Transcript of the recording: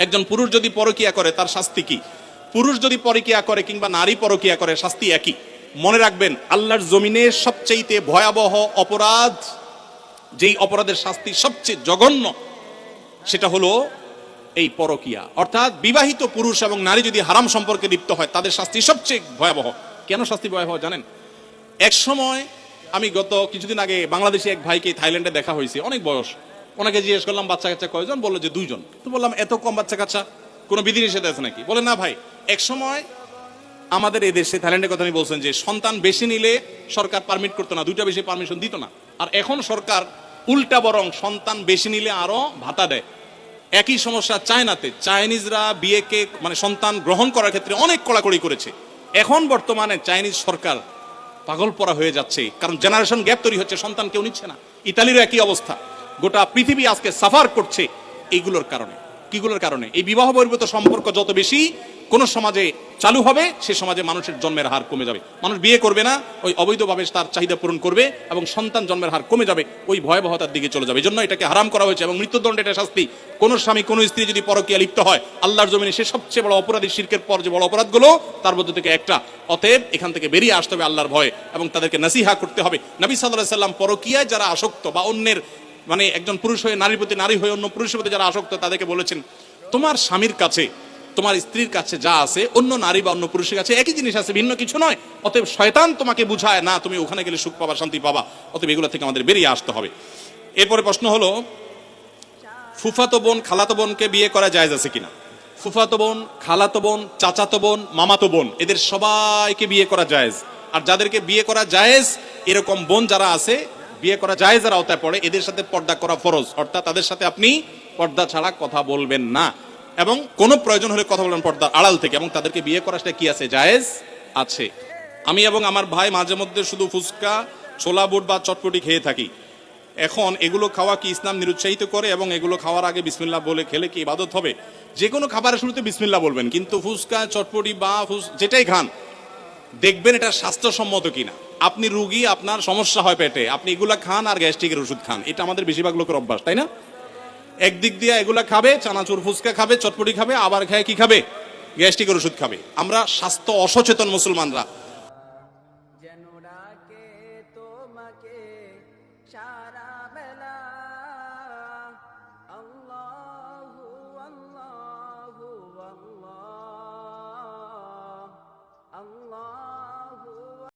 একজন পুরুষ যদি পরকিয়া করে তার শাস্তি কি? পুরুষ যদি পরকিয়া করে কিংবা নারী পরকিয়া করে শাস্তি একই। মনে রাখবেন, আল্লাহর জমিনে সবচেয়ে ভয়াবহ অপরাধ, যেই অপরাধের শাস্তি সবচেয়ে জঘন্য, সেটা হলো এই পরকিয়া। অর্থাৎ বিবাহিত পুরুষ এবং নারী যদি হারাম সম্পর্কে লিপ্ত হয় তাদের শাস্তি সবচেয়ে ভয়াবহ। কেন শাস্তি ভয়াবহ জানেন? এক সময় আমি গত কিছুদিন আগে বাংলাদেশি এক ভাইকে থাইল্যান্ডে দেখা হয়েছে, অনেক বয়স। ওনাকে জিজ্ঞেস করলাম বাচ্চা কাচ্চা কয়জন, বললো যে 2 জন। তো বললাম এত কম বাচ্চা কাচ্চা, কোনো বিধিনিষেধ আছে নাকি? বলে না ভাই, এক সময় আমাদের এই দেশে, থাইল্যান্ডের কথা আমি বলছেন, যে সন্তান বেশি নিলে সরকার পারমিট করতো না, 2টা বেশি পারমিশন দিত না। আর এখন সরকার উল্টা, বরং সন্তান বেশি নিলে আরো ভাতা দেয়। একই সমস্যা চায়নাতে। চাইনিজরা বিয়েকে মানে সন্তান গ্রহণ করার ক্ষেত্রে অনেক কড়াকড়ি করেছে। এখন বর্তমানে চাইনিজ সরকার পাগল পরা হয়ে যাচ্ছে, কারণ জেনারেশন গ্যাপ তৈরি হচ্ছে, সন্তান কেউ নিচ্ছে না। ইতালিরও একই অবস্থা। গোটা পৃথিবী আজকে সাফার করছে এইগুলোর কারণে। কিগুলোর কারণে? এই বিবাহ বহির্ভূত সম্পর্ক যত বেশি কোন সমাজে চালু হবে, সে সমাজে মানুষের জন্মের হার কমে যাবে। মানুষ বিয়ে করবে না, ওই অবৈধভাবে তার চাহিদা পূরণ করবে এবং সন্তান জন্মের হার কমে যাবে, ওই ভয়াবহতার দিকে চলে যাবে। এই জন্য এটাকে হারাম করা হয়েছে এবং মৃত্যুদণ্ড এটা শাস্তি। কোন স্বামী কোন স্ত্রী যদি পরকীয়া লিপ্ত হয় আল্লাহর জমিনে, সে সবচেয়ে বড় অপরাধী। শিরকের পর যে বড় অপরাধগুলো তার মধ্যে থেকে একটা। অতএব এখান থেকে বেরিয়ে আসতে হবে আল্লাহর ভয়ে এবং তাদেরকে নসিহা করতে হবে। নবী সাল্লাল্লাহু আলাইহি সাল্লাম পরকীয়ায় যারা আসক্ত বা অন্যের মানে একজন পুরুষ হয়ে নারীর প্রতি, নারী হয়ে অন্য পুরুষের প্রতি যারা আসক্ত, তাদেরকে বলেছেন তোমার স্বামীর কাছে, তোমার স্ত্রীর কাছে যা আছে অন্য নারী বা অন্য পুরুষের কাছে একই জিনিস আছে, ভিন্ন কিছু নয়। অতএব শয়তান তোমাকে বুঝায় না, তুমি ওখানে গেলে সুখ পাবা, শান্তি পাবা। অতএব এগুলো থেকে আমাদের বেরিয়ে আসতে হবে। এরপরে প্রশ্ন হলো, ফুফাতো বোন খালাতো বোনকে বিয়ে করা জায়েজ আছে কিনা? ফুফাতো বোন, খালাতো বোন, চাচাতো বোন, মামাতো বোন, এদের সবাইকে বিয়ে করা জায়েজ। আর যাদেরকে বিয়ে করা জায়েজ, এরকম বোন যারা আছে, বিয়ে করা জায়েজের আওতায় পড়ে, এদের সাথে পর্দা করা ফরজ। অর্থাৎ তাদের সাথে আপনি পর্দা ছাড়া কথা বলবেন না, এবং কোনো প্রয়োজন হলে কথা বলবেন পর্দার আড়াল থেকে, এবং তাদেরকে বিয়ে করা সেটা কি আছে? জায়েজ আছে। আমি এবং আমার ভাই মাঝে মধ্যে শুধু ফুচকা, ছোলা বুট বা চটপটি খেয়ে থাকি। এখন এগুলো খাওয়া কি ইসলাম নিরুৎসাহিত করে? এবং এগুলো খাওয়ার আগে বিসমিল্লাহ বলে খেলে কি ইবাদত হবে? যে কোনো খাবারের শুরুতে বিসমিল্লাহ বলবেন, কিন্তু ফুচকা, চটপটি বা যেটাই খান, দেখবেন এটা স্বাস্থ্যসম্মত কিনা। আপনি রুগী, আপনার সমস্যা হয় পেটে, আপনি এগুলা খান আর গ্যাস্ট্রিকের ওষুধ খান। এটা আমাদের বেশিরভাগ লোকের অভ্যাস, তাই না? একদিক দিয়ে এগুলা খাবে, চানাচুর ফুচকা খাবে, চটপটি খাবে, আবার খায় কি খাবে? গ্যাস্ট্রিকের ওষুধ খাবে। আমরা স্বাস্থ্য অসচেতন মুসলমানরা। যেন ডাকে তোমাকে সারা